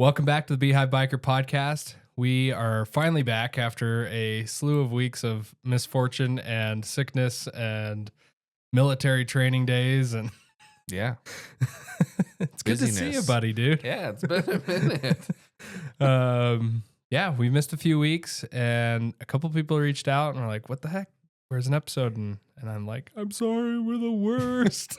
Welcome back to the Beehive Biker Podcast. We are finally back after a slew of weeks of misfortune and sickness and military training days. And yeah, it's good to see you, buddy, dude. Yeah, it's been a minute. Yeah, we missed a few weeks, and a couple people reached out and were like, "What the heck? Where's an episode?" And I'm like, "I'm sorry, we're the worst."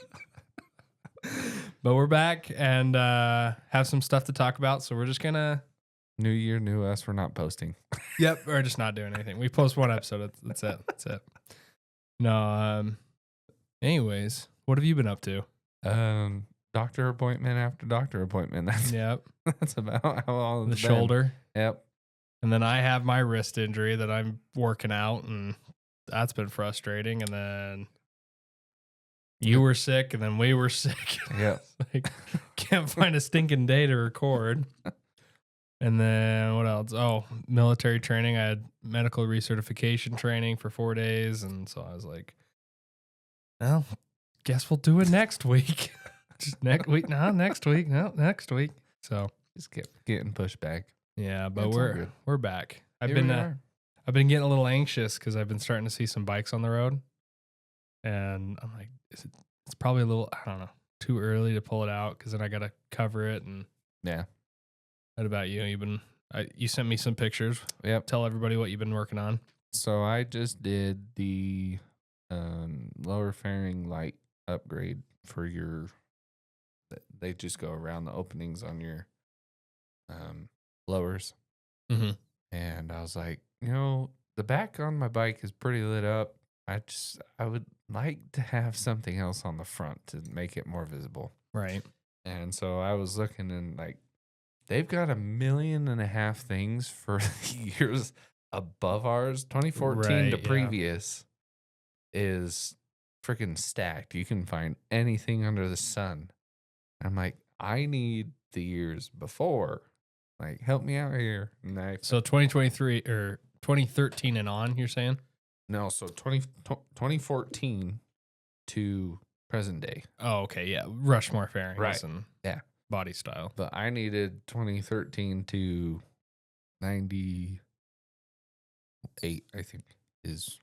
But we're back and have some stuff to talk about. So we're just gonna New year, new us. We're not posting. Yep, we're just not doing anything. We post one episode. That's it. That's it. No. Anyways, what have you been up to? Doctor appointment after doctor appointment. Yep. That's about how long The it's been. shoulder. Yep. And then I have my wrist injury that I'm working out, and that's been frustrating. And then you were sick, and then we were sick. Yeah. Like, can't find a stinking day to record. And then what else? Oh, military training. I had medical recertification training for 4 days. And so I was like, well, guess we'll do it next week. Just next week. No, next week. No, next week. So Just kept getting pushed back. yeah, but That's all good. we're back. I've Here we been are. I've been getting a little anxious because I've been starting to see some bikes on the road. And I'm like, it's probably a little, I don't know, too early to pull it out because then I got to cover it. And Yeah. what about you? You sent me some pictures. Yep. Tell everybody what you've been working on. So I just did the lower fairing light upgrade for your. They just go around the openings on your lowers. Mm-hmm. And I was like, the back on my bike is pretty lit up. I would like to have something else on the front to make it more visible. Right. And so I was looking and like, they've got 1.5 million things for the years above ours. 2014 Right, to yeah. previous is freaking stacked. You can find anything under the sun. I'm like, I need the years before. Like, help me out here. And So 2023 or 2013 and on, you're saying? No, so 2014 to present day. Oh, okay. Yeah. Rushmore fairings Right. and Yeah. body style. But I needed 2013 to 98, I think, is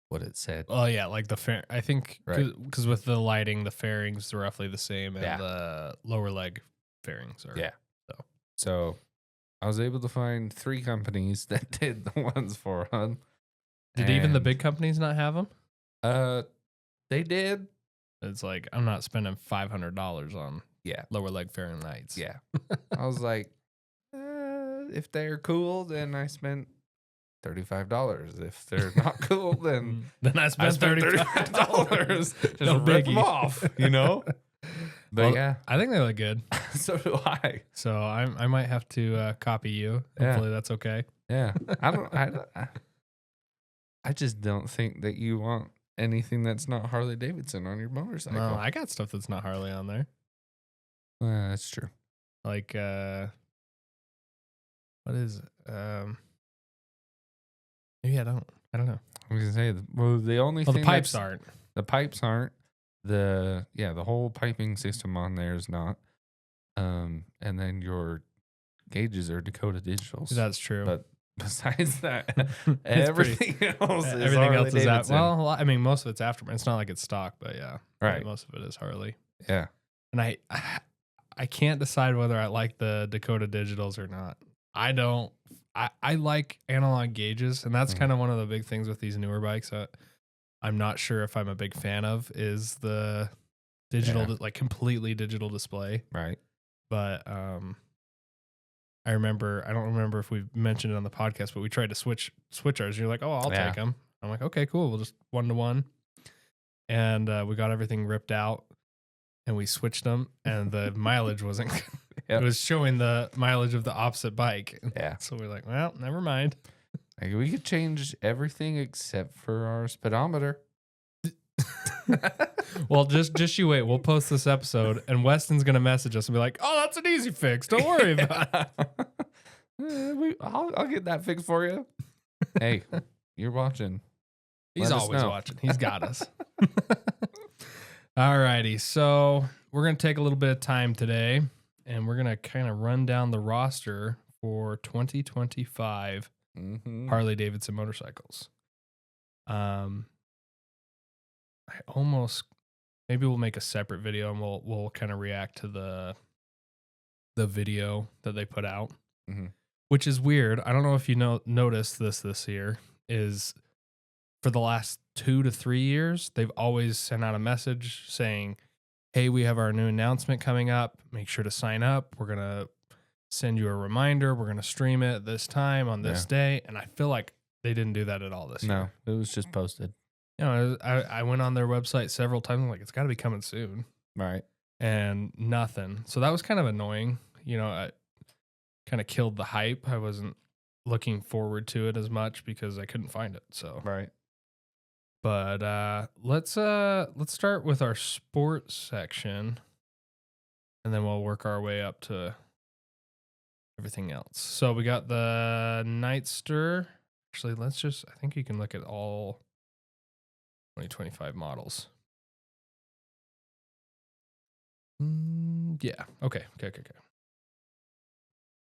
what it said. Oh, yeah. Like the fair. I think Right. because with the lighting, the fairings are roughly the same, and Yeah. the lower leg fairings are. Yeah. So I was able to find 3 companies that did the ones for them. Did even the And, big companies not have them? they did. It's like, I'm not spending $500 on Yeah. lower leg fairing lights. Yeah. I was like, if they're cool, then I spent $35. If they're not cool, then Then I I spent spent $35. $35. Just No rip biggie. them off, But Well, yeah, I think they look good. so do I. So I might have to copy you. Yeah. Hopefully that's okay. Yeah, I just don't think that you want anything that's not Harley Davidson on your motorcycle. No, I got stuff that's not Harley on there. That's true. Like what is it? Maybe I don't know. I was gonna say, the only Well, thing the pipes that's- aren't. The pipes aren't. The whole piping system on there is not. And then your gauges are Dakota Digitals. That's true. But besides that, It's everything else is everything Harley else is out. Davidson. Well, I mean, most of it's aftermarket. It's not like it's stock, but yeah, Right. most of it is Harley. Yeah. And I can't decide whether I like the Dakota Digitals or not. I don't. I like analog gauges, and that's Mhm. kind of one of the big things with these newer bikes that I'm not sure if I'm a big fan of is the digital, Yeah. like completely digital display. Right. But I don't remember if we mentioned it on the podcast, but we tried to switch ours. You're like, oh, I'll Yeah. take them. I'm like, okay, cool. We'll just 1-to-1. And we got everything ripped out and we switched them and the mileage wasn't, Yep. it was showing the mileage of the opposite bike. Yeah. So we're like, well, never mind. Like, we could change everything except for our speedometer. Well, just you wait. We'll post this episode and Weston's going to message us and be like, oh, that's an easy fix. Don't worry about it. I'll get that fixed for you. Hey, you're watching. He's Let us always know. watching. He's got us. All righty. So we're going to take a little bit of time today and we're going to kind of run down the roster for 2025 Harley Davidson motorcycles. I almost, maybe we'll make a separate video and we'll kind of react to the video that they put out, which is weird. I don't know if you noticed this year is for the last 2 to 3 years, they've always sent out a message saying, hey, we have our new announcement coming up. Make sure to sign up. We're going to send you a reminder. We're going to stream it this time on this day. And I feel like they didn't do that at all this year. No, it was just posted. You know, I went on their website several times. I'm like, it's got to be coming soon. Right. And nothing. So that was kind of annoying. You know, I kind of killed the hype. I wasn't looking forward to it as much because I couldn't find it. So right. But let's start with our sports section, and then we'll work our way up to everything else. So we got the Nightster. Actually, I think you can look at all 2025 models. Yeah. Okay.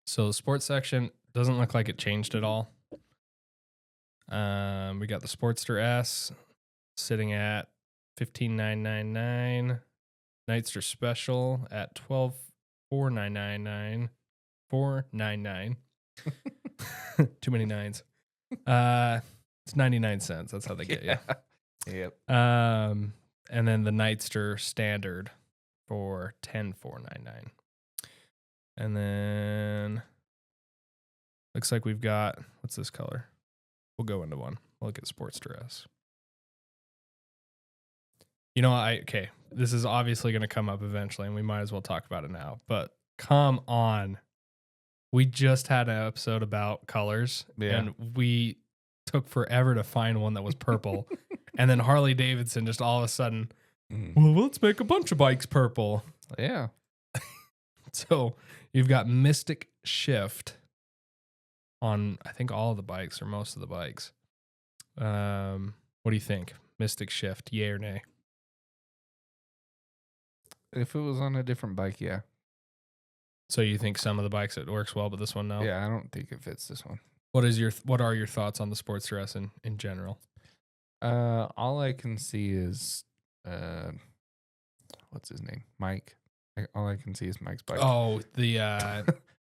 So the sports section doesn't look like it changed at all. We got the Sportster S sitting at $15,999. Nightster Special at $12,499. $499. Too many nines. It's 99 cents. That's how they get you. Yep. And then the Nightster Standard for $10,499. And then looks like we've got, what's this color? We'll go into one. We'll look at Sportster S. You know, okay, this is obviously going to come up eventually, and we might as well talk about it now. But come on. We just had an episode about colors, and we took forever to find one that was purple. And then Harley Davidson just all of a sudden, well, let's make a bunch of bikes purple. Yeah. So you've got Mystic Shift on, I think, all of the bikes or most of the bikes. What do you think? Mystic Shift, yay or nay? If it was on a different bike, yeah. So you think some of the bikes it works well, but this one no? Yeah, I don't think it fits this one. What are your thoughts on the Sportster S in general? All I can see is what's his name? Mike. All I can see is Mike's bike. Oh, the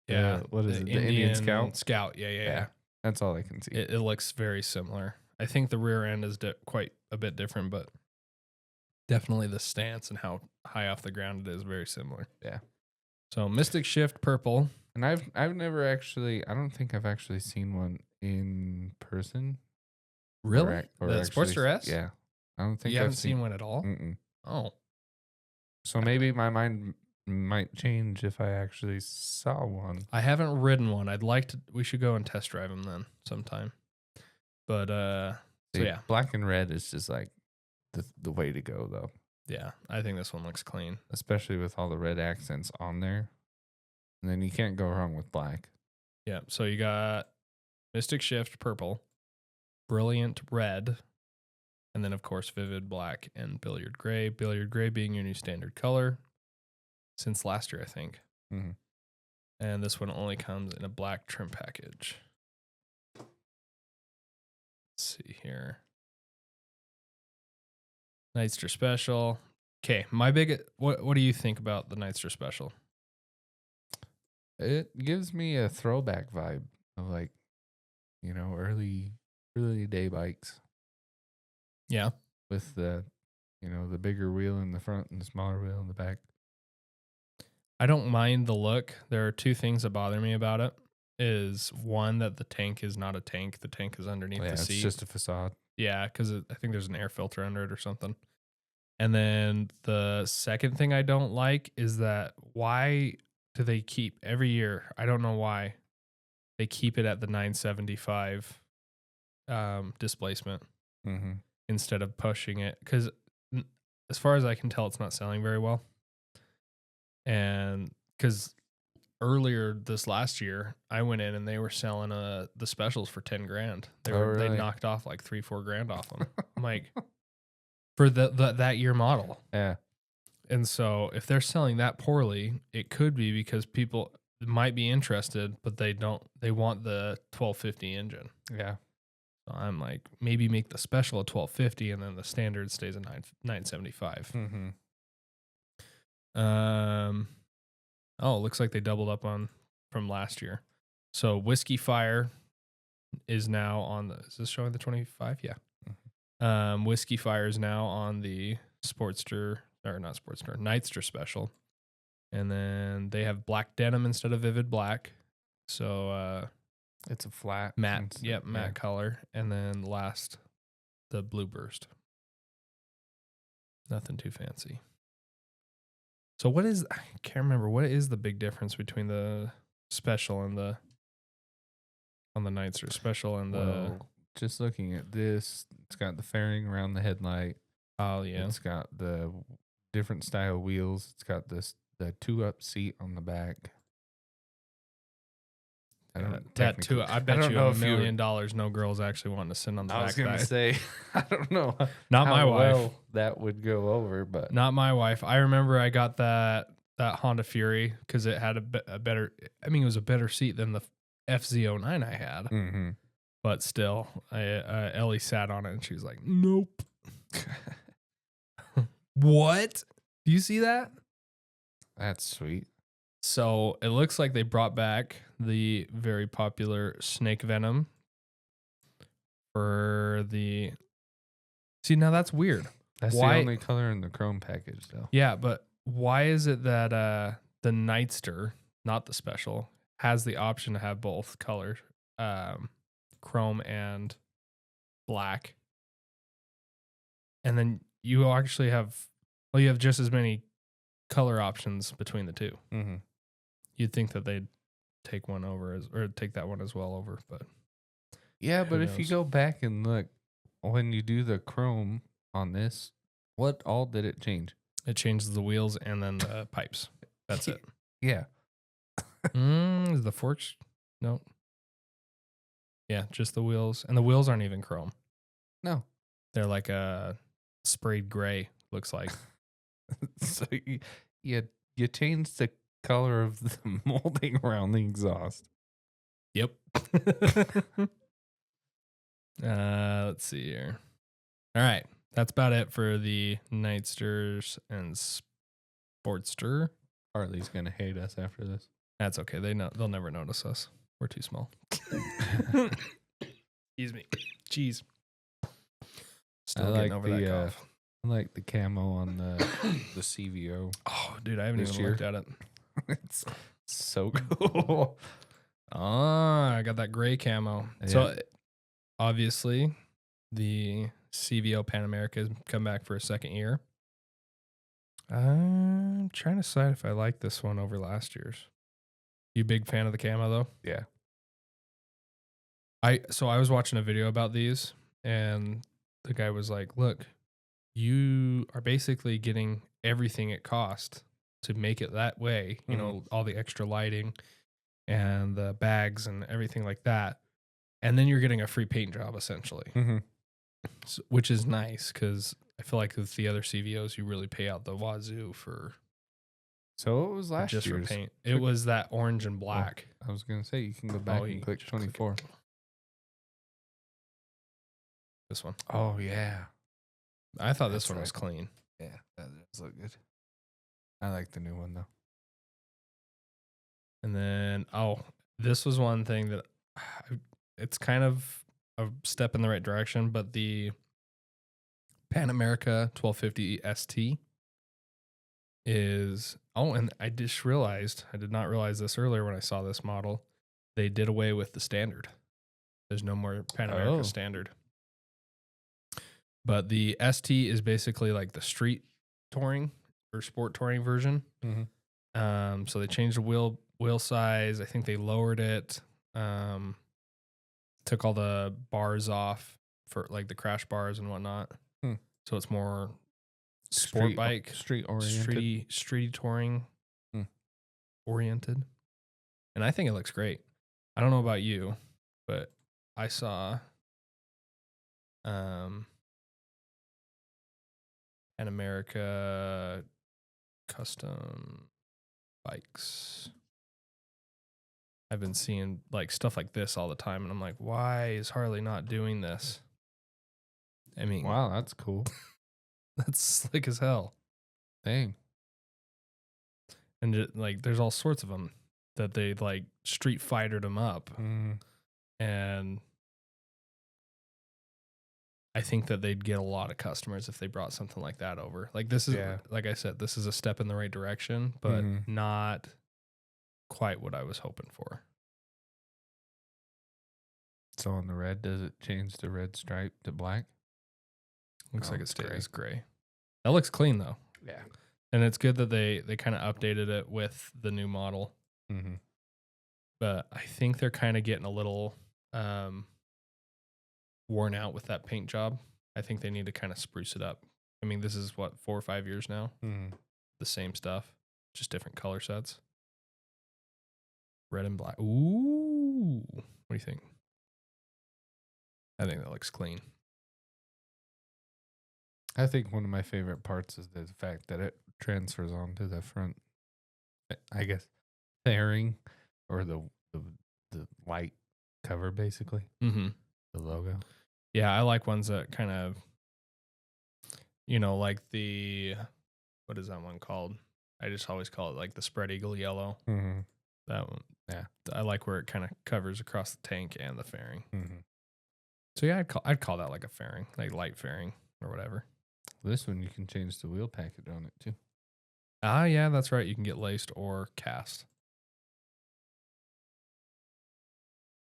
yeah, what is it? The Indian Scout? Scout, yeah. That's all I can see. It looks very similar. I think the rear end is quite a bit different, but definitely the stance and how high off the ground it is very similar. Yeah. So Mystic Shift purple. And I've never actually, I don't think I've actually seen one in person. Really? Or the actually, Sportster S? Yeah. I don't think you haven't seen one at all? Mm-mm. Oh. So maybe my mind might change if I actually saw one. I haven't ridden one. We should go and test drive them then sometime. But so yeah. Black and red is just like the way to go though. Yeah, I think this one looks clean. Especially with all the red accents on there. And then you can't go wrong with black. Yeah, so you got Mystic Shift purple, Brilliant red, and then of course Vivid black and Billiard gray. Billiard gray being your new standard color since last year, I think. Mm-hmm. And this one only comes in a black trim package. Let's see here. Nightster Special. Okay, what do you think about the Nightster Special? It gives me a throwback vibe of like, you know, early day bikes. Yeah. With the, you know, the bigger wheel in the front and the smaller wheel in the back. I don't mind the look. There are two things that bother me about it. Is one, that the tank is not a tank. The tank is underneath the seat. It's just a facade. Yeah, because I think there's an air filter under it or something. And then the second thing I don't like is that why do they keep every year? I don't know why they keep it at the 975 displacement instead of pushing it. Because as far as I can tell, it's not selling very well. And because earlier this last year, I went in and they were selling the specials for $10,000. They knocked off like $3-4 grand off them. I'm like, for that year model. Yeah. And so if they're selling that poorly, it could be because people might be interested, but they want the 1250 engine. Yeah. So I'm like, maybe make the special a 1250 and then the standard stays at 975. Mm-hmm. Oh, it looks like they doubled up from last year. So Whiskey Fire is now on the, is this showing the 25? Yeah. Mm-hmm. Whiskey Fire is now on the Sportster, or not Sportster, Nightster special. And then they have black denim instead of vivid black. So It's a flat matte, matte color. And then last, the blue burst. Nothing too fancy. So what is, I can't remember, what is the big difference between the special and the, on the Nightster special and the, just looking at this, it's got the fairing around the headlight. oh yeah. It's got the different style wheels. It's got the 2-up seat on the back. I bet you $1 million no girl's actually wanting to sit on the back. I was going to say, I don't know. Not my wife. Well that would go over, but not my wife. I remember I got that Honda Fury because it had a better, I mean, it was a better seat than the FZ09 I had. Mm-hmm. But still, Ellie sat on it and she was like, nope. What? Do you see that? That's sweet. So it looks like they brought back the very popular snake venom for the. See, now that's weird. That's the only color in the chrome package, though. Yeah, but why is it that the Nightster, not the special, has the option to have both colors, chrome and black, and then you actually have, well, you have just as many color options between the two. Mm-hmm. You'd think that they'd take one over or take that one as well over, but yeah, but if you go back and look, when you do the chrome on this, what all did it change? It changes the wheels and then the pipes. That's it. Yeah. The forks? No. Yeah, just the wheels. And the wheels aren't even chrome. No. They're like a sprayed gray, looks like. So you changed the color of the molding around the exhaust. Yep. Let's see here. All right. That's about it for the Nightsters and Sportster. Harley's going to hate us after this. That's okay. They'll never notice us. We're too small. Excuse me. Jeez. Still getting over that cough. I like the camo on the CVO. Oh, dude, I haven't even looked at it. It's so cool. I got that gray camo. Yeah. So, obviously, the CVO Pan America has come back for a second year. I'm trying to decide if I like this one over last year's. You big fan of the camo, though? Yeah. I was watching a video about these, and the guy was like, look, you are basically getting everything it cost to make it that way, you know, all the extra lighting and the bags and everything like that. And then you're getting a free paint job, essentially, so, which is nice because I feel like with the other CVOs, you really pay out the wazoo for. So it was last just year's. For paint. It was that orange and black. Oh, I was going to say, you can go back and click 24. This one. Oh, yeah. I thought this one was clean. Yeah, that does look good. I like the new one, though. And then, this was one thing that it's kind of a step in the right direction, but the Pan America 1250 ST is, and I just realized, I did not realize this earlier when I saw this model, they did away with the standard. There's no more Pan America standard. But the ST is basically like the street touring or sport touring version. So they changed the wheel size. I think they lowered it. Took all the bars off for like the crash bars and whatnot. So it's more sport bike, street oriented, street touring oriented. And I think it looks great. I don't know about you, but I saw Pan America custom bikes. I've been seeing like stuff like this all the time, and I'm like, why is Harley not doing this? I mean, Wow, that's cool. that's slick as hell. Dang. And like, there's all sorts of them that they like Street Fightered them up, and I think that they'd get a lot of customers if they brought something like that over. Like this is, like I said, this is a step in the right direction, but not quite what I was hoping for. So on the red, does it change the red stripe to black? Looks like it stays gray. That looks clean though. Yeah. And it's good that they kind of updated it with the new model. But I think they're kind of getting a little worn out with that paint job. I think they need to kind of spruce it up. I mean, this is what, 4 or 5 years now? The same stuff, just different color sets. Red and black. Ooh. What do you think? I think that looks clean. I think one of my favorite parts is the fact that it transfers onto the front, I guess, fairing or the white cover, basically. The logo. Yeah, I like ones that kind of, like the, what is that one called? I just always call it like the spread eagle yellow. That one. Yeah. I like where it kind of covers across the tank and the fairing. So yeah, I'd call that like a fairing, like light fairing or whatever. This one, you can change the wheel package on it too. Ah, yeah, that's right. You can get laced or cast.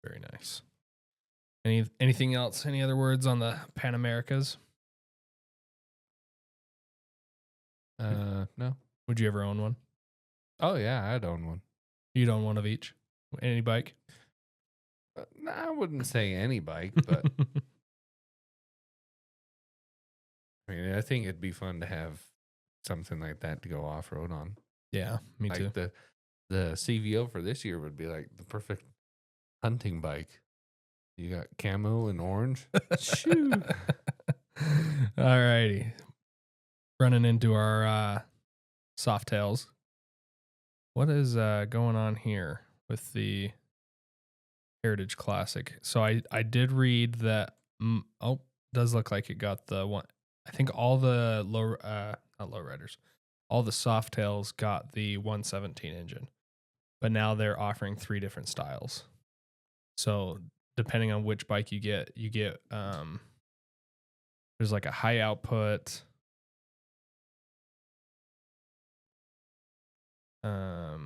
Very nice. Anything else? Any other words on the Pan Americas? No. Would you ever own one? Oh yeah, I'd own one. You'd own one of each? Any bike? I wouldn't say any bike, but I mean, I think it'd be fun to have something like that to go off road on. Yeah, me too. The CVO for this year would be like the perfect hunting bike. You got camo and orange. Shoo. All righty. Running into our Softails. What is going on here with the Heritage Classic? So I did read that. Does look like it got the one. I think all the not lowriders, all the Softails got the 117 engine, but now they're offering 3 different styles. So depending on which bike you get there's like a high output. I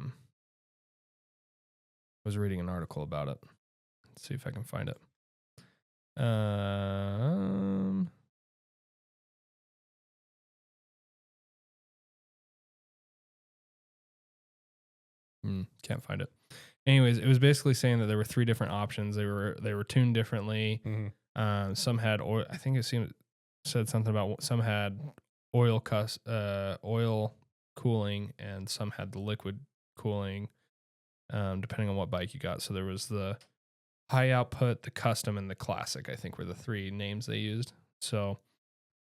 was reading an article about it. Let's see if I can find it. Can't find it. Anyways, it was basically saying that there were 3 different options. They were tuned differently. Some had oil. I think said something about some had oil cooling, and some had the liquid cooling, depending on what bike you got. So there was the high output, the custom, and the classic, I think were the 3 names they used. So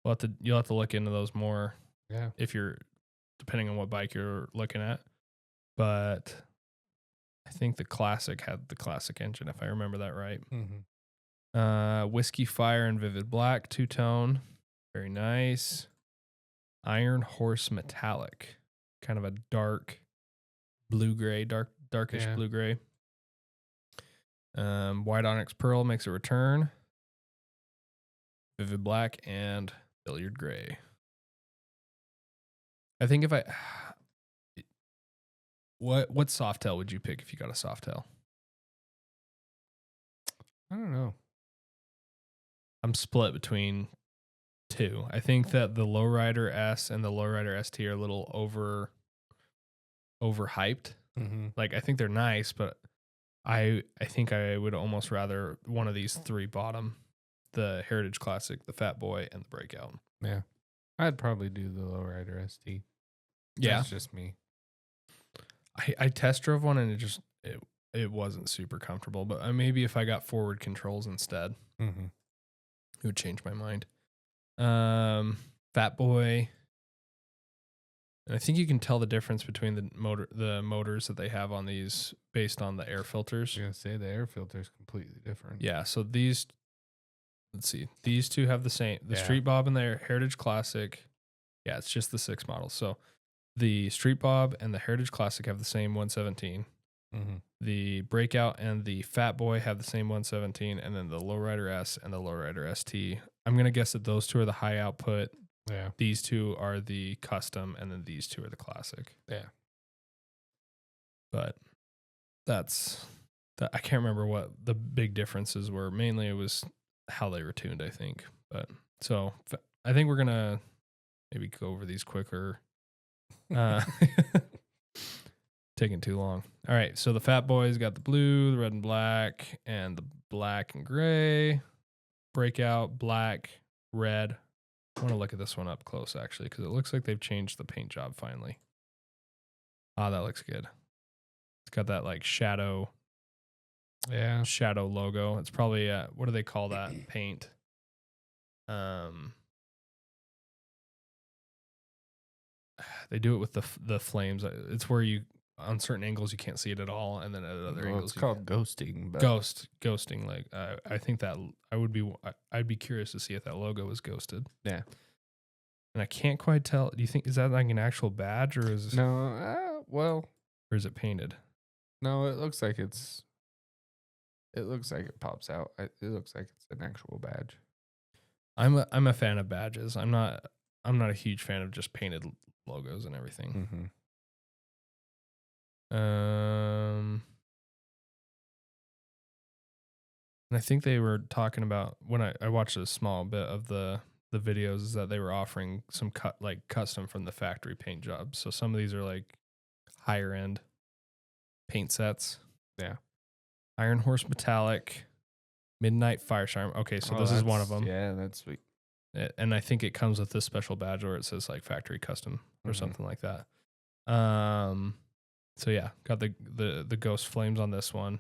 you'll have to look into those more. Yeah. If you're, depending on what bike you're looking at. But I think the classic had the classic engine, if I remember that right. Whiskey Fire and Vivid Black 2-tone. Very nice. Iron Horse Metallic. Kind of a dark blue-gray, darkish blue-gray. White Onyx Pearl makes a return. Vivid Black and Billiard Gray. I think if what Softail would you pick if you got a Softail? I don't know. I'm split between 2. I think that the Lowrider S and the Lowrider ST are a little overhyped. Like, I think they're nice, but I think I would almost rather one of these 3 bottom: the Heritage Classic, the Fat Boy, and the Breakout. Yeah, I'd probably do the Lowrider ST. Yeah, that's just me. I test drove one and it wasn't super comfortable, but maybe if I got forward controls instead, it would change my mind. Fat Boy. And I think you can tell the difference between the motors that they have on these based on the air filters. I was gonna say the air filter is completely different. Yeah, so these, let's see, these two have the same. The Street Bob and the Heritage Classic. Yeah, it's just the 6 models. So the Street Bob and the Heritage Classic have the same 117. Mm-hmm. The Breakout and the Fat Boy have the same 117, and then the Lowrider S and the Lowrider ST. I'm gonna guess that those two are the high output. Yeah. These two are the custom, and then these two are the classic. Yeah. But that's I can't remember what the big differences were. Mainly, it was how they were tuned, I think. But so I think we're gonna maybe go over these quicker. Taking too long. All right, so the Fat Boy's got the blue, the red and black, and the black and gray. Breakout, black, red. I want to look at this one up close, actually, because it looks like they've changed the paint job finally. Ah, that looks good. It's got that like shadow logo. It's probably what do they call that paint? They do it with the flames. It's where you on certain angles you can't see it at all, and then at other angles it's called ghosting. But ghosting. Like I think that I'd be curious to see if that logo was ghosted. Yeah, and I can't quite tell. Do you think is that like an actual badge or is no? Well, or is it painted? No, it looks like it's. It looks like it pops out. It looks like it's an actual badge. I'm a fan of badges. I'm not a huge fan of just painted logos and everything. Mm-hmm. And I think they were talking about when I watched a small bit of the videos is that they were offering some custom from the factory paint jobs. So some of these are like higher end paint sets. Yeah. Iron Horse Metallic, Midnight Fire Charm. Okay, so this is one of them. Yeah, that's sweet. And I think it comes with this special badge where it says like factory custom or something like that. So yeah, got the ghost flames on this one.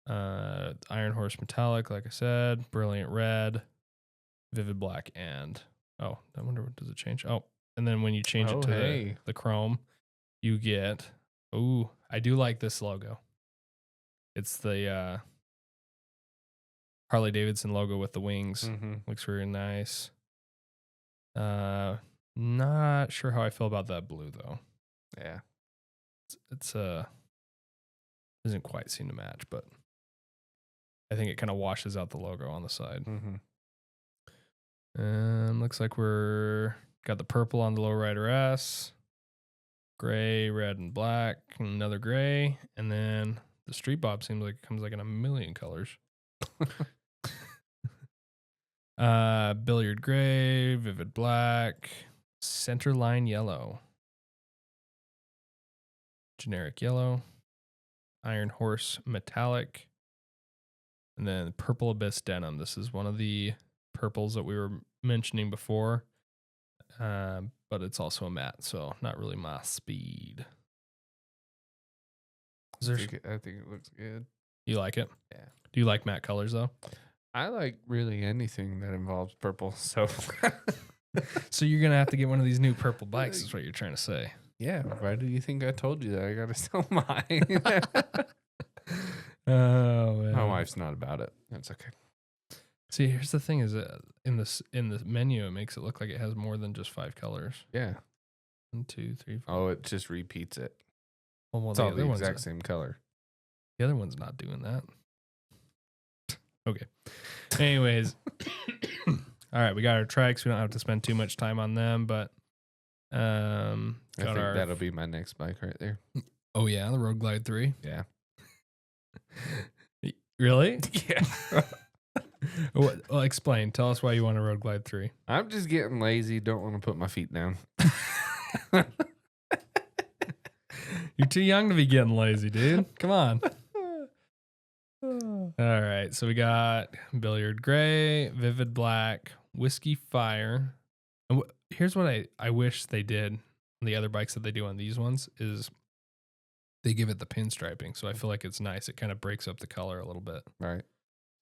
Iron Horse Metallic, like I said, Brilliant Red, Vivid Black, and I wonder what does it change? Oh, and then when you change it to the chrome, you get I do like this logo. It's the Harley Davidson logo with the wings. Mm-hmm. Looks really nice. Not sure how I feel about that blue though. Yeah. It's doesn't quite seem to match, but I think it kind of washes out the logo on the side. Mm-hmm. Looks like we're got the purple on the Lowrider S, gray, red, and black, and another gray, and then the Street Bob seems like it comes like in a million colors. Billiard gray, vivid black, center line yellow, generic yellow, Iron Horse metallic, and then purple abyss denim. This is one of the purples that we were mentioning before, but it's also a matte, so not really my speed. I think it looks good. You like it? Yeah. Do you like matte colors though? I like really anything that involves purple. So, so you're gonna have to get one of these new purple bikes. Is what you're trying to say? Yeah. Why do you think I told you that I got to sell mine? Oh man. My wife's not about it. That's okay. See, here's the thing: is in the menu, it makes it look like it has more than just 5 colors. Yeah. 1, 2, 3, 4. Oh, it just repeats it. Well, It's all the exact same color. The other one's not doing that. Okay. Anyways, all right, we got our trikes. We don't have to spend too much time on them, but I think that'll be my next bike right there. Oh yeah, the Road Glide 3. Yeah. Really? Yeah. Well, explain. Tell us why you want a Road Glide 3. I'm just getting lazy. Don't want to put my feet down. You're too young to be getting lazy, dude. Come on. All right, so we got Billiard Gray, Vivid Black, Whiskey Fire. And here's what I wish they did on the other bikes that they do on these ones is they give it the pinstriping. So I feel like it's nice. It kind of breaks up the color a little bit. Right.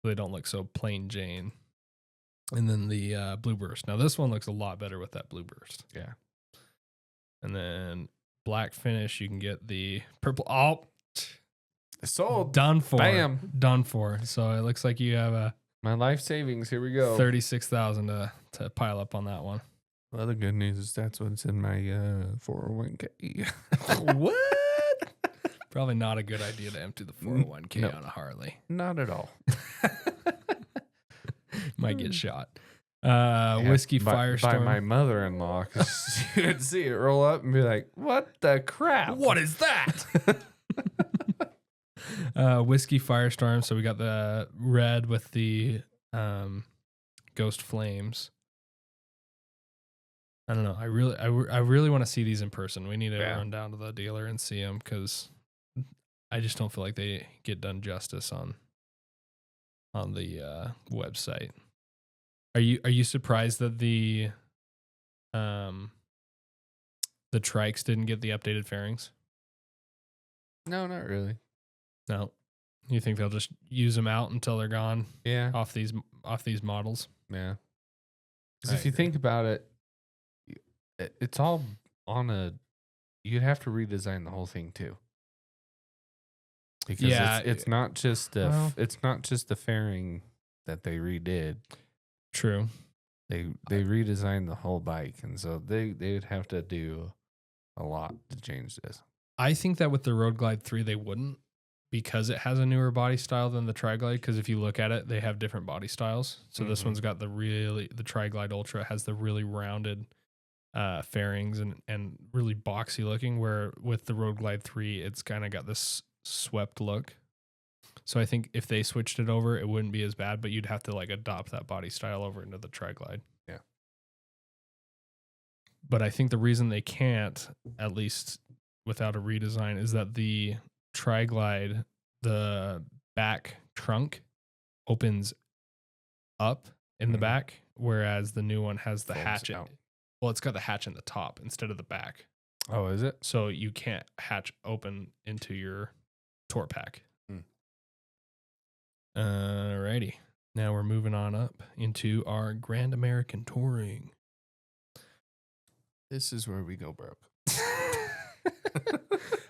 So they don't look so plain Jane. And then the Blue Burst. Now this one looks a lot better with that Blue Burst. Yeah. And then black finish, you can get the purple. Oh, Sold. done for. Bam. Done for. So it looks like you have a My life savings. Here we go. 36,000 to pile up on that one. Well, the good news is that's what's in my 401k. What? Probably not a good idea to empty the 401k No. on a Harley. Not at all. Might get shot. Yeah, Whiskey by Firestorm. my mother-in-law, because she would see it roll up and be like, "What the crap? What is that? Whiskey Firestorm. So we got the red with the ghost flames. I don't know. I really want to see these in person. We need to run down to the dealer and see them because I just don't feel like they get done justice on the website. Are you surprised that the trikes didn't get the updated fairings? No, not really. No. You think they'll just use them out until they're gone Yeah, off these models? yeah. Because I if you agree. think about it, it's all on a. You'd have to redesign the whole thing too. Because it's not just it's not just the fairing that they redid. True. They redesigned the whole bike, and so they would have to do a lot to change this. I think that with the Road Glide 3 they wouldn't, because it has a newer body style than the Tri-Glide. Because if you look at it, they have different body styles. So this one's got the Tri-Glide Ultra has the really rounded fairings and really boxy looking, where with the Road Glide 3 it's kind of got this swept look. So I think if they switched it over, it wouldn't be as bad, but you'd have to like adopt that body style over into the Tri-Glide. Yeah. But I think the reason they can't, at least without a redesign, is that the Tri-Glide, the back trunk opens up in the back, whereas the new one has the hatch. Well, it's got the hatch in the top instead of the back. Oh, is it? So you can't hatch open into your tour pack. Alrighty. Now we're moving on up into our Grand American Touring. This is where we go broke.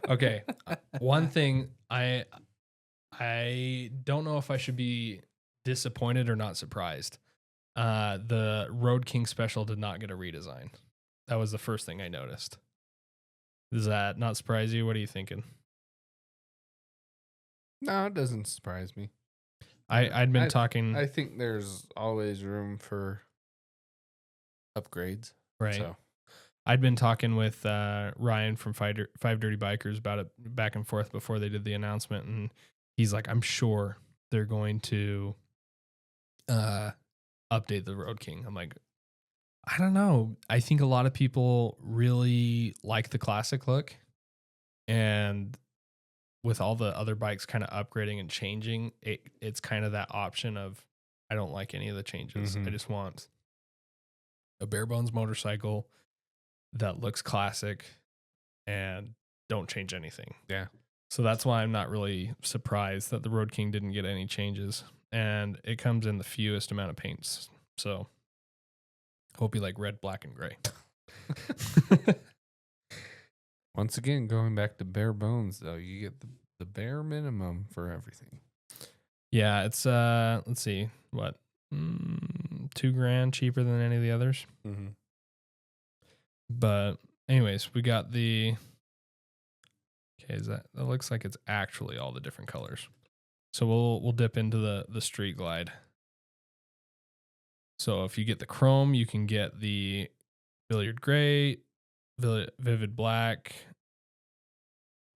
Okay. One thing I don't know if I should be disappointed or not surprised. The Road King Special did not get a redesign. That was the first thing I noticed. Does that not surprise you? What are you thinking? No, it doesn't surprise me. I'd been talking. I think there's always room for upgrades. Right. So. I'd been talking with Ryan from Five Dirty Bikers about it back and forth before they did the announcement, and he's like, I'm sure they're going to update the Road King. I'm like, I don't know. I think a lot of people really like the classic look, and with all the other bikes kind of upgrading and changing, it's kind of that option of, I don't like any of the changes. I just want a bare bones motorcycle that looks classic and don't change anything. Yeah. So that's why I'm not really surprised that the Road King didn't get any changes, and it comes in the fewest amount of paints. So hope you like red, black, and gray. Once again, going back to bare bones, though, you get the bare minimum for everything. Yeah, it's let's see, what, $2,000 cheaper than any of the others. But anyways, we got the. Okay, that looks like it's actually all the different colors. So we'll dip into the Street Glide. So if you get the chrome, you can get the Billiard Gray, Vivid Black.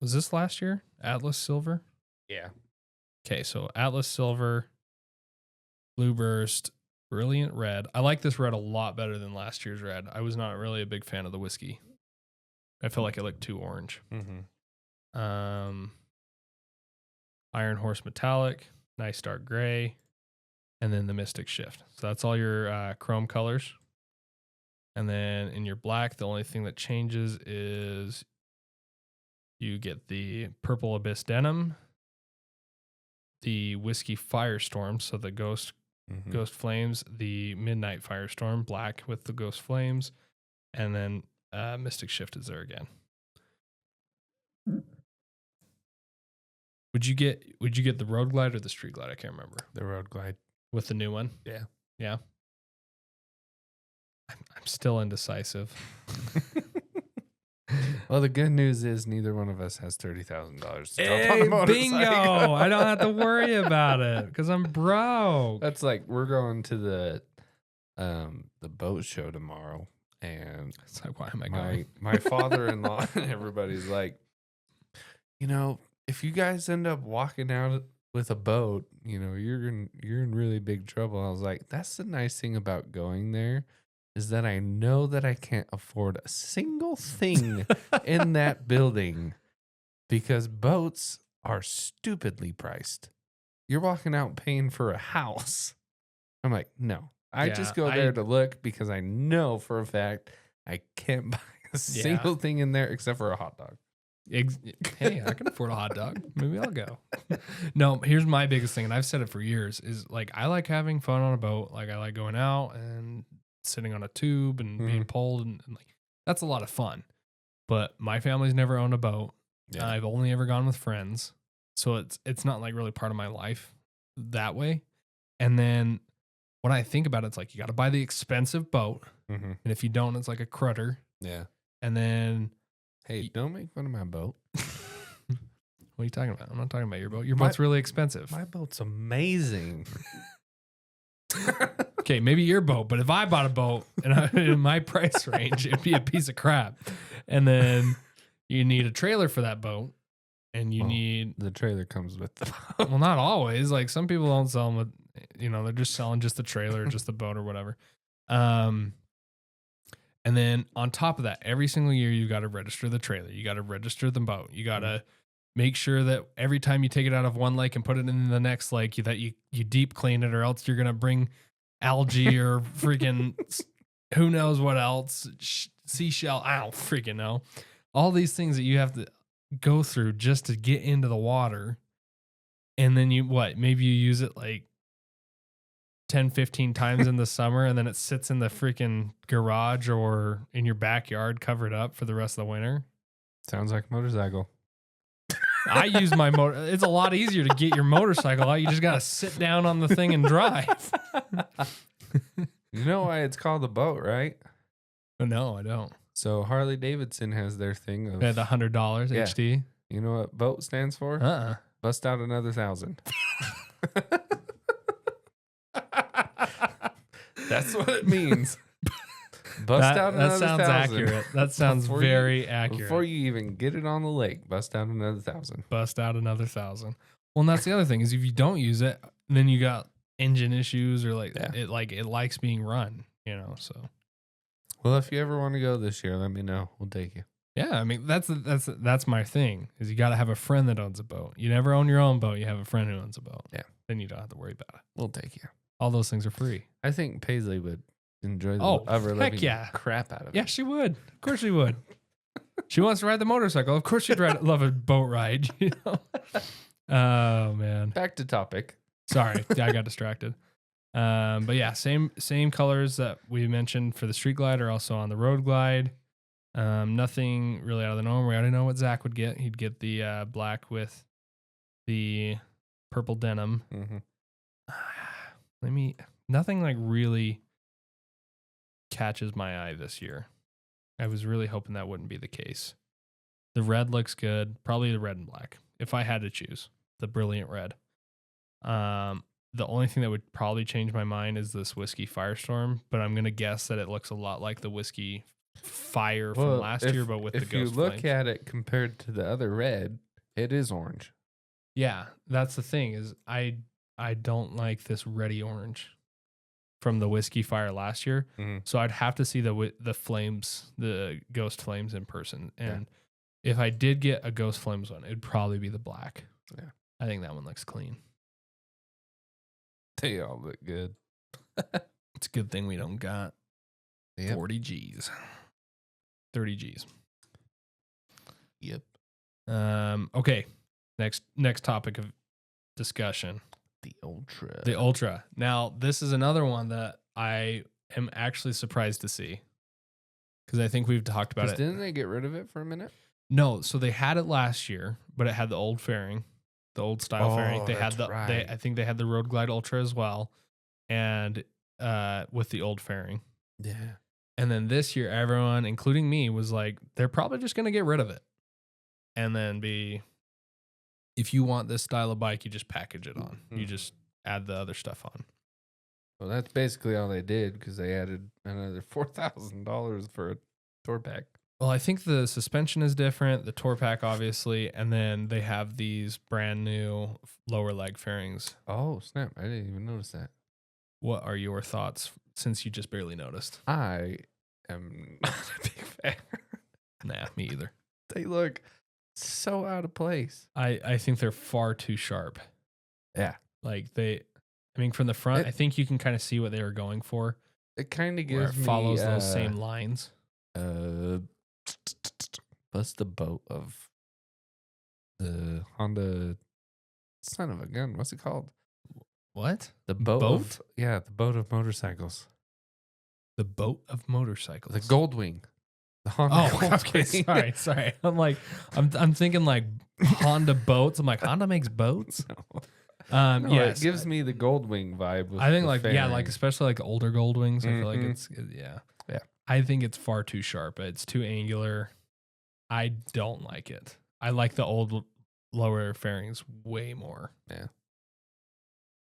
Was this last year? Atlas Silver? Yeah. Okay, so Atlas Silver, Blue Burst, Brilliant Red. I like this red a lot better than last year's red. I was not really a big fan of the whiskey. I felt like it looked too orange. Iron Horse Metallic, Nice Dark Gray, and then the Mystic Shift. So that's all your chrome colors. And then in your black, the only thing that changes is you get the Purple Abyss Denim, the Whiskey Firestorm, so the Ghost Flames, the Midnight Firestorm, black with the Ghost Flames, and then Mystic Shift is there again. Would you get the Road Glide or the Street Glide? I can't remember. The Road Glide. With the new one? Yeah. Yeah. I'm still indecisive. Well, the good news is neither one of us has $30,000 to drop on a Hey, motorcycle. bingo! I don't have to worry about it because I'm broke. That's like we're going to the boat show tomorrow, and It's like, why am I going? my father-in-law and everybody's like, if you guys end up walking out with a boat, you're in really big trouble. I was like, that's the nice thing about going there, is that I know that I can't afford a single thing in that building because boats are stupidly priced. You're walking out paying for a house. I'm like, no. I just go there to look because I know for a fact I can't buy a single thing in there except for a hot dog. Hey, I can afford a hot dog. Maybe I'll go. No, here's my biggest thing, and I've said it for years, is like I like having fun on a boat. Like I like going out and sitting on a tube and being pulled, and like that's a lot of fun. But my family's never owned a boat. Yeah. I've only ever gone with friends, so it's not like really part of my life that way. And then when I think about it, it's like you got to buy the expensive boat, and if you don't, it's like a crutter. Yeah. And then, hey, don't make fun of my boat. What are you talking about? I'm not talking about your boat. Your boat's really expensive. My boat's amazing. Okay, maybe your boat, but if I bought a boat and in my price range, it'd be a piece of crap. And then you need a trailer for that boat, and you need the trailer comes with the boat. Well, not always. Like some people don't sell them with, they're just selling just the trailer, just the boat or whatever. And then on top of that, every single year you got to register the trailer. You got to register the boat. You got to make sure that every time you take it out of one lake and put it in the next lake, that you deep clean it, or else you're going to bring algae or freaking who knows what else, seashell. I don't freaking know. All these things that you have to go through just to get into the water. And then maybe you use it like 10, 15 times in the summer, and then it sits in the freaking garage or in your backyard covered up for the rest of the winter. Sounds like a motorcycle. I use my motor. It's a lot easier to get your motorcycle out. You just got to sit down on the thing and drive. You know why it's called a boat, right? No, I don't. So Harley Davidson has their thing of the $100 HD. You know what boat stands for? Bust out another 1,000. That's what it means. Bust out another 1,000. That sounds accurate. That sounds very accurate. Before you even get it on the lake, bust out another 1,000. Bust out another 1,000. Well, and that's the other thing, is if you don't use it, then you got engine issues, or it likes being run, so. Well, if you ever want to go this year, let me know. We'll take you. Yeah, I mean that's my thing, is you got to have a friend that owns a boat. You never own your own boat. You have a friend who owns a boat. Yeah. Then you don't have to worry about it. We'll take you. All those things are free. I think Paisley would enjoy the living crap out of it. Yeah, she would. Of course she would. She wants to ride the motorcycle. Of course she'd love a boat ride. Oh, man. Back to topic. Sorry, I got distracted. But yeah, same colors that we mentioned for the Street Glide are also on the Road Glide. Nothing really out of the norm. We already know what Zach would get. He'd get the black with the purple denim. Nothing like really catches my eye this year. I was really hoping that wouldn't be the case. The red looks good. Probably the red and black. If I had to choose, the brilliant red. The only thing that would probably change my mind is this Whiskey Firestorm, but I'm going to guess that it looks a lot like the Whiskey Fire from last year, but with the ghost flames. If you look at it compared to the other red, it is orange. Yeah, that's the thing, is I don't like this reddy orange from the Whiskey Fire last year. So I'd have to see the flames, the ghost flames in person. And if I did get a ghost flames one, it'd probably be the black. Yeah. I think that one looks clean. They all look good. It's a good thing we don't got 40 G's. 30 G's. Yep. Okay. Next topic of discussion. The Ultra. Now, this is another one that I am actually surprised to see, because I think we've talked about it. Didn't they get rid of it for a minute? No, so they had it last year, but it had the old fairing, the old style fairing. They had that's right. I think they had the Road Glide Ultra as well, and with the old fairing. Yeah. And then this year, everyone, including me, was like, they're probably just gonna get rid of it, and then if you want this style of bike, you just package it on. You just add the other stuff on. Well, that's basically all they did because they added another $4,000 for a tour pack. Well, I think the suspension is different, the tour pack, obviously, and then they have these brand new lower leg fairings. Oh, snap. I didn't even notice that. What are your thoughts since you just barely noticed? I am not a big fan. Nah, me either. They look so out of place. I think they're far too sharp. Yeah. Like from the front, I think you can kind of see what they were going for. It kind of Where gives it follows me, those same lines. What's the boat of the Honda son of a gun? What's it called? What? The boat? The boat of motorcycles. The boat of motorcycles. The Goldwing. The Honda Goldwing. Okay, sorry. I'm like, I'm thinking like Honda boats. I'm like, Honda makes boats? No. Yes. It gives me the Goldwing vibe. With I think fairing. especially like older Goldwings. I feel like it's, Yeah. I think it's far too sharp. It's too angular. I don't like it. I like the old lower fairings way more. Yeah.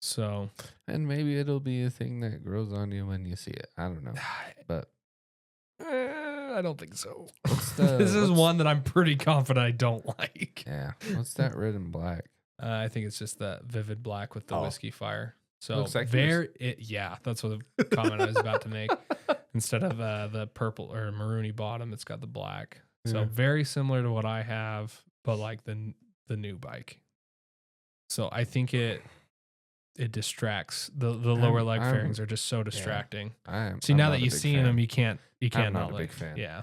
So. And maybe it'll be a thing that grows on you when you see it. I don't know. But. I don't think so. This is one that I'm pretty confident I don't like. Yeah. What's that red and black? I think it's just that vivid black with the whiskey fire. So looks like that's what the comment I was about to make. Instead of the purple or maroony bottom, it's got the black. So very similar to what I have, but like the new bike. So I think it distracts. The lower leg fairings are just so distracting. See, now that you've seen them, you can't I'm not not a big fan. Yeah.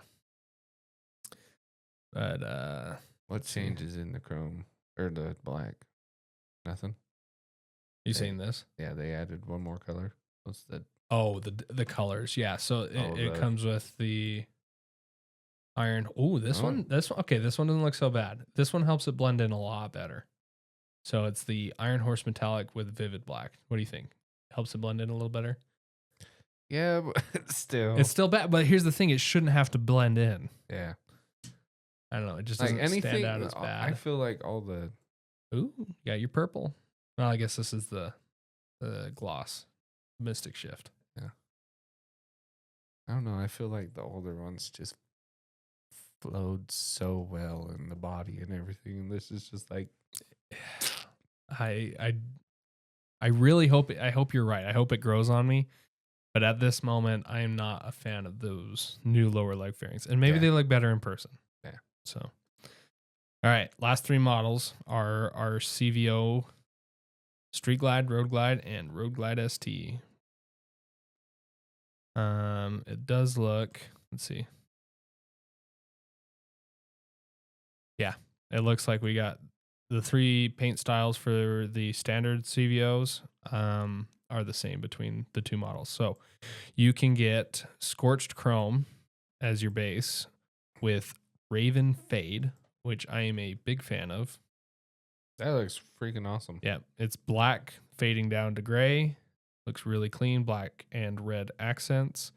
But what changes in the chrome or the black? Nothing. You saying this? Yeah, they added one more color. What's the? Oh, the colors. Yeah. So it comes with the iron. Oh, this one. Okay. This one doesn't look so bad. This one helps it blend in a lot better. So it's the Iron Horse metallic with vivid black. What do you think? Helps it blend in a little better? Yeah, but it's still bad. But here's the thing: it shouldn't have to blend in. Yeah. I don't know. It just doesn't stand out as bad. I feel like all the. Ooh, you got your purple. Well, I guess this is the gloss Mystic Shift. Yeah. I don't know. I feel like the older ones just flowed so well in the body and everything, and this is just like. I really hope you're right. I hope it grows on me. But at this moment, I am not a fan of those new lower leg fairings. And maybe they look better in person. Yeah. So, all right. Last three models are our CVO Street Glide, Road Glide, and Road Glide ST. It does look, let's see. Yeah. It looks like we got the three paint styles for the standard CVOs. Are the same between the two models. So you can get Scorched Chrome as your base with Raven Fade, which I am a big fan of. That looks freaking awesome. Yeah, it's black fading down to gray. Looks really clean, black and red accents.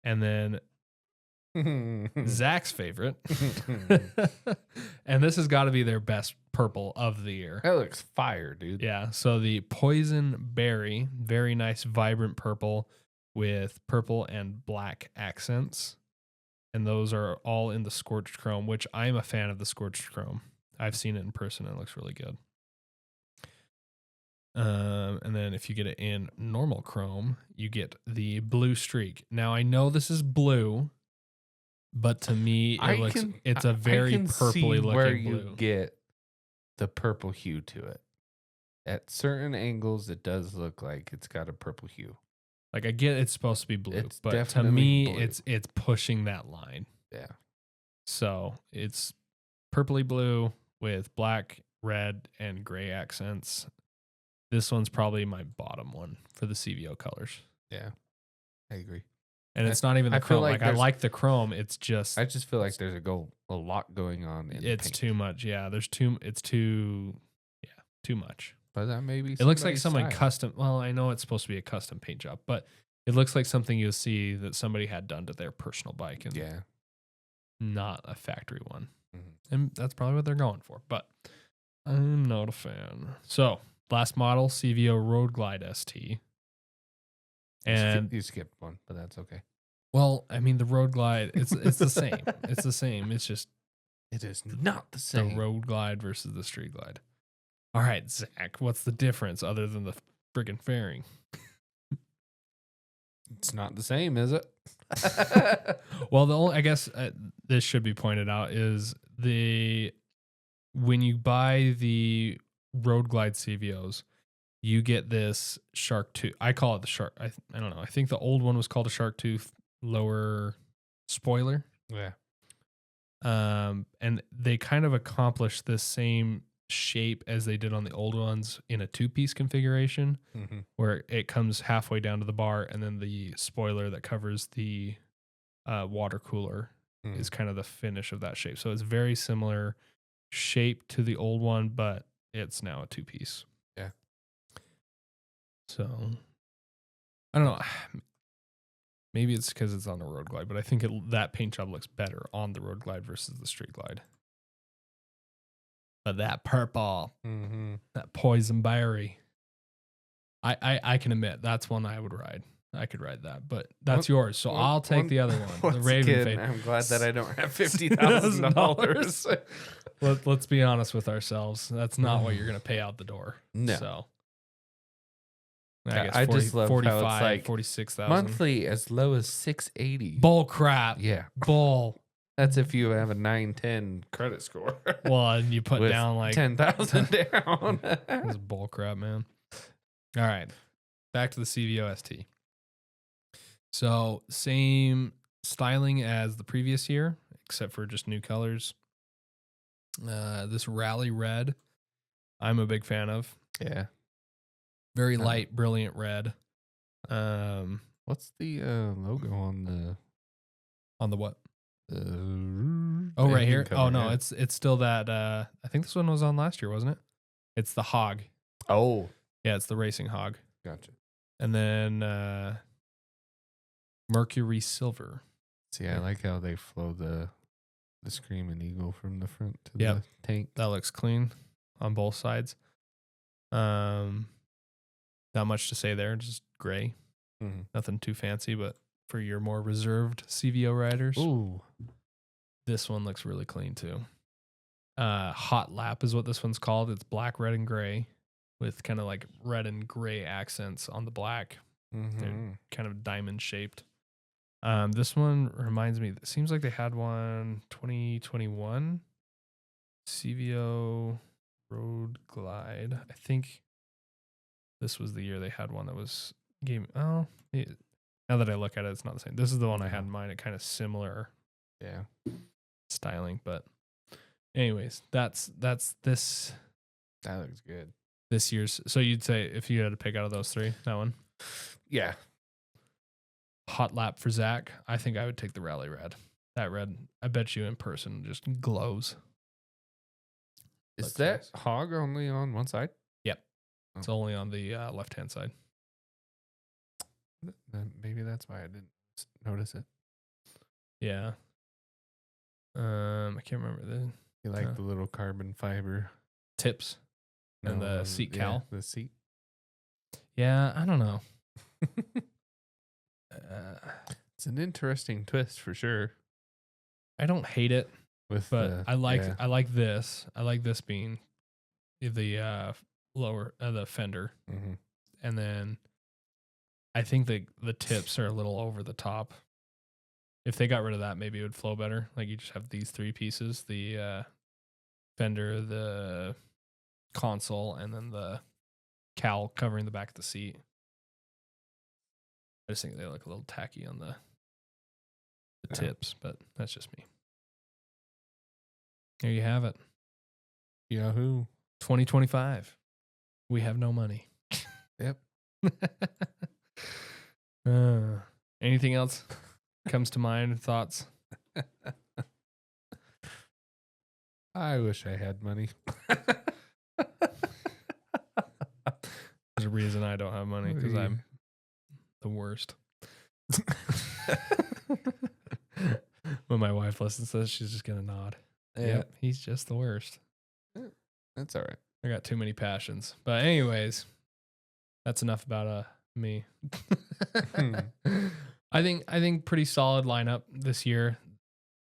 And then Zach's favorite. And this has got to be their best purple of the year. That looks fire, dude. Yeah. So the Poison Berry, very nice, vibrant purple with purple and black accents. And those are all in the Scorched Chrome, which I'm a fan of the Scorched Chrome. I've seen it in person. It looks really good. And then if you get it in normal chrome, you get the Blue Streak. Now I know this is blue, but to me it's a very purpley looking where blue. You get the purple hue to it. At certain angles, it does look like it's got a purple hue. Like I get it's supposed to be blue, It's but to definitely me blue. it's pushing that line. Yeah. So it's purpley blue with black, red, and gray accents. This one's probably my bottom one for the CVO colors. Yeah, I agree. And it's not even the I feel chrome. like Like I there's- like the chrome. It's just I just feel like there's a lot going on in it's paint. too much. Yeah, too much. But that may be It looks like somebody's someone style. custom. Well, I know it's supposed to be a custom paint job, but it looks like something you'll see that somebody had done to their personal bike and Yeah. not a factory one. Mhm. And that's probably what they're going for. But I'm not a fan. So last model, CVO Road Glide ST. And You skipped one, but that's okay. well, I mean the Road Glide, it's the same. It's the same. It's just It is not the the same. Road Glide versus the Street Glide. All right, Zach, what's the difference other than the friggin' fairing? It's not the same, is it? Well, the only, I guess this should be pointed out is when you buy the Road Glide CVOs, you get this shark tooth. I call it the shark. I don't know. I think the old one was called a shark tooth lower spoiler. Yeah. And they kind of accomplished this same shape as they did on the old ones in a 2-piece configuration, Mm-hmm. where it comes halfway down to the bar, and then the spoiler that covers the water cooler is kind of the finish of that shape. So it's very similar shape to the old one, but it's now a 2-piece. Yeah. So I don't know. Maybe it's because it's on the Road Glide, but I think that paint job looks better on the Road Glide versus the Street Glide. But that purple, that poison berry, I can admit that's one I would ride. I could ride that, but that's yours. So I'll take the other one, the Raven Fade. I'm glad that I don't have $50,000. Let's be honest with ourselves. That's not what you're going to pay out the door. No. So Yeah, guess I just love how it's 45, like 46,000. monthly as low as $680. Bull crap. Yeah. Bull. That's if you have a 910 credit score. Well, and you put With down like 10,000 down. This is bull crap, man. All right. Back to the CVO ST. So same styling as the previous year, except for just new colors. This Rally Red, I'm a big fan of. Yeah. Very light, brilliant red. What's the logo on the what? Oh, Right here. Oh no, it's still that. I think this one was on last year, wasn't it? It's the hog. Oh, Yeah, it's the racing hog. gotcha. And then Mercury Silver. See, I like how they flow the Screaming Eagle from the front to Yep. the tank. That looks clean on both sides. Not much to say there, just gray. Mhm. Nothing too fancy, but for your more reserved CVO riders, Ooh. this one looks really clean too. Hot Lap is what this one's called. It's black, red, and gray with kind of like red and gray accents on the black. They're kind of diamond shaped. This one reminds me, it seems like they had one 2021 CVO Road Glide. I think this was the year they had one that was now that I look at it, it's not the same. This is the one I had in mind. It kind of similar styling, but anyways, that's this That looks good. this year's. So you'd say if you had to pick out of those three, that one. Yeah. Hot Lap for Zach. I think I would take the Rally Red. That red, I bet you in person just glows. Is Looks that nice. hog only on one side? Yep. It's only on the left-hand side. Maybe that's why I didn't notice it. Yeah. I can't remember the You like the little carbon fiber tips and the seat cowl. The seat. Yeah, I don't know. It's an interesting twist for sure. I don't hate it, With but I like this. I like this being the lower the fender, and then I think the tips are a little over the top. If they got rid of that, maybe it would flow better. Like you just have these three pieces: the fender, the console, and then the cowl covering the back of the seat. I just think they look a little tacky on the tips, but that's just me. There you have it. Yahoo. 2025. We have no money. Yep. Anything else comes to mind? Thoughts? I wish I had money. There's a reason I don't have money because I'm the worst. When my wife listens to this, she's just gonna nod. Yeah. Yep, he's just the worst. That's all right. I got too many passions. But anyways, that's enough about me. I think pretty solid lineup this year.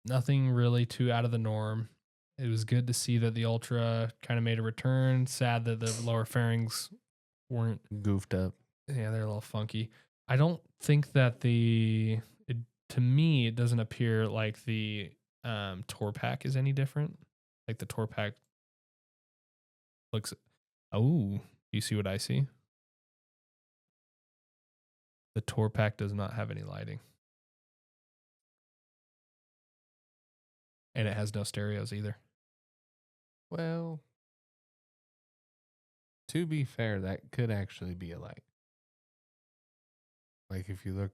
Nothing really too out of the norm. It was good to see that the Ultra kind of made a return. Sad that the lower fairings weren't Goofed up. Yeah, they're a little funky. I don't think that to me, it doesn't appear like the tour pack is any different. Like the tour pack looks, oh, you see what I see? The tour pack does not have any lighting. And it has no stereos either. Well, to be fair, that could actually be a light. Like if you look,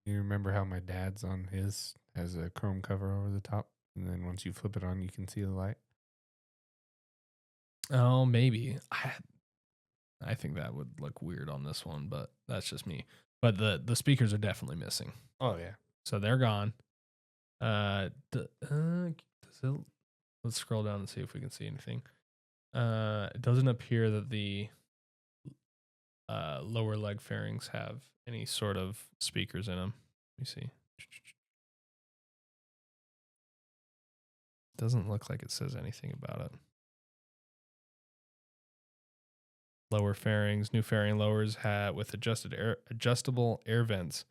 you remember how my dad's on his has a chrome cover over the top, and then once you flip it on, you can see the light. Oh, maybe. I think that would look weird on this one, but that's just me. But the speakers are definitely missing. Oh yeah. So they're gone. Let's scroll down and see if we can see anything. It doesn't appear that the lower leg fairings have any sort of speakers in them. Let me see. Doesn't look like it says anything about it. Lower fairings, new fairing lowers with adjustable air vents,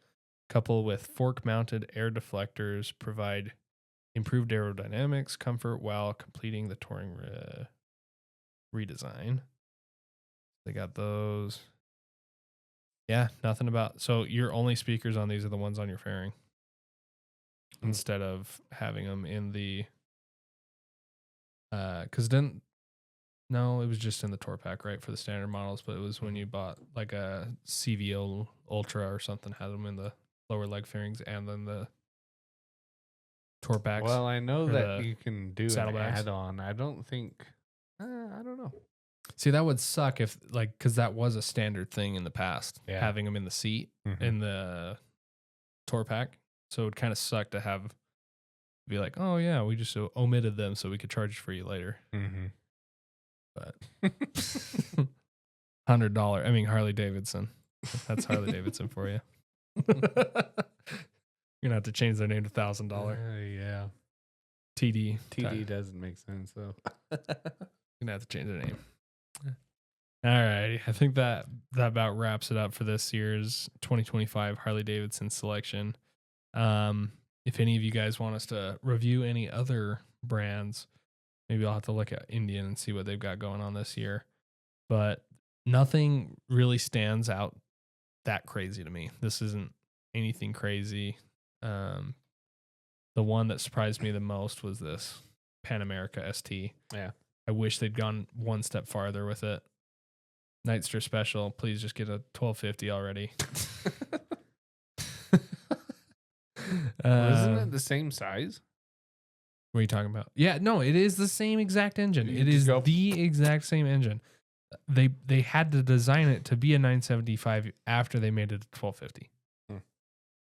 coupled with fork-mounted air deflectors, provide improved aerodynamics, comfort while completing the touring redesign. They got those. Yeah, nothing about. So your only speakers on these are the ones on your fairing, instead of having them in the. Because no, it was just in the tour pack, right, for the standard models. But it was when you bought like a CVO Ultra or something, had them in the lower leg fairings and then the tour packs. Well, I know or that the you can do an saddlebags. add-on. I don't think. I don't know. See, that would suck if because that was a standard thing in the past, Yeah. having them in the seat in the tour pack. So it would kind of suck to be like, oh yeah, we just omitted them so we could charge for you later. Mm-hmm. But $100. I mean Harley Davidson. That's Harley Davidson for you. You're gonna have to change their name to $1,000. Yeah. TD. TD doesn't make sense though. You're gonna have to change their name. All right. I think that about wraps it up for this year's 2025 Harley Davidson selection. If any of you guys want us to review any other brands, maybe I'll have to look at Indian and see what they've got going on this year. But nothing really stands out that crazy to me. This isn't anything crazy. The one that surprised me the most was this Pan America ST. Yeah. I wish they'd gone one step farther with it. Nightster Special, please just get a 1250 already. Isn't it the same size? What are you talking about? Yeah, no, it is the same exact engine. It is the exact same engine. They had to design it to be a 975 after they made it a 1250.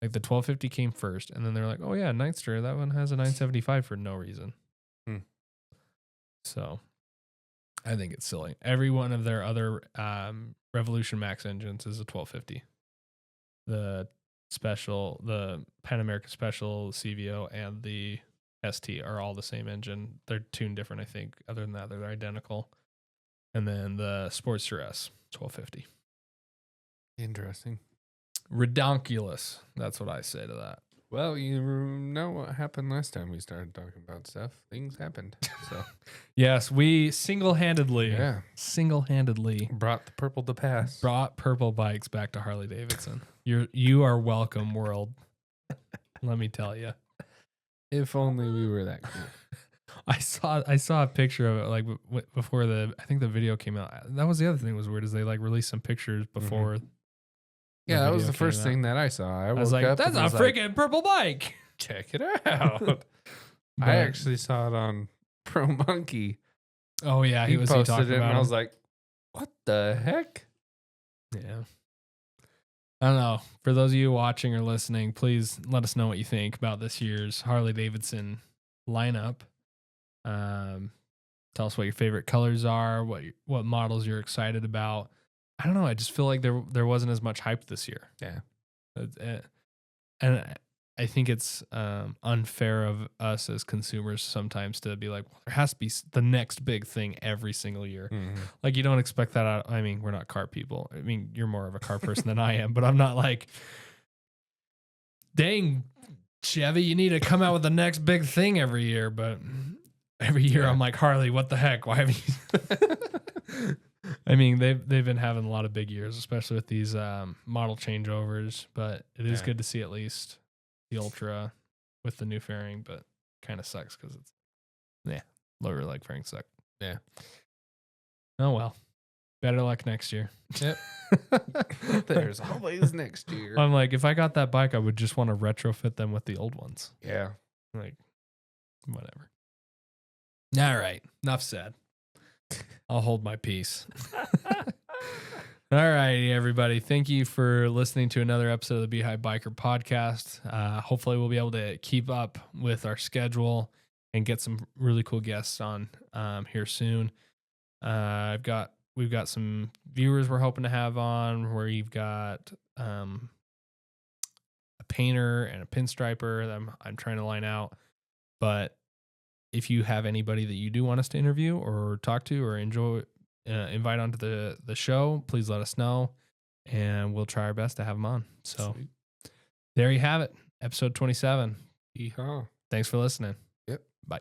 Like the 1250 came first, and then they're like, oh yeah, Nightster, that one has a 975 for no reason. So I think it's silly. Every one of their other Revolution Max engines is a 1250. The Special, the Pan America Special, CVO, and the ST are all the same engine. They're tuned different, I think. Other than that, they're identical. And then the Sportster S, 1250. Interesting. Redonkulous. That's what I say to that. Well, you know what happened last time we started talking about stuff. Things happened. So yes, we single-handedly brought the purple to pass. Brought purple bikes back to Harley Davidson. You are welcome, world. Let me tell you. If only we were that cool. I saw a picture of it like before I think the video came out. That was the other thing that was weird is they like released some pictures before Yeah, that was video the first came out. thing that I saw. I I was woke like, up that's and a was like, freaking purple bike. check it out. But- I actually saw it on Pro Monkey. Oh yeah, he posted talked it, and about I was him. like, what the heck? Yeah. I don't know. For those of you watching or listening, please let us know what you think about this year's Harley Davidson lineup. Tell us what your favorite colors are, what models you're excited about. I don't know. I just feel like there wasn't as much hype this year. Yeah. And I think it's unfair of us as consumers sometimes to be like, well, there has to be the next big thing every single year. Mm-hmm. Like, you don't expect that out. I mean, we're not car people. I mean, you're more of a car person than I am, but I'm not like, dang, Chevy, you need to come out with the next big thing every year. But every year I'm like, Harley, what the heck? Why have you? I mean, they've been having a lot of big years, especially with these model changeovers, but it is good to see at least the Ultra with the new fairing, but kind of sucks because it's, lower leg fairing suck. Yeah. Oh, well. Better luck next year. Yep. There's always next year. I'm like, if I got that bike, I would just want to retrofit them with the old ones. Yeah. Like, whatever. All right. Enough said. I'll hold my peace. All righty, everybody. Thank you for listening to another episode of the Beehive Biker podcast. Hopefully we'll be able to keep up with our schedule and get some really cool guests on here soon. We've got some viewers we're hoping to have on, where you've got a painter and a pinstriper that I'm trying to line out. But if you have anybody that you do want us to interview or talk to or invite onto the show, please let us know, and we'll try our best to have them on. So Sweet. There you have it, episode 27. Yeehaw. Thanks for listening. Yep. Bye.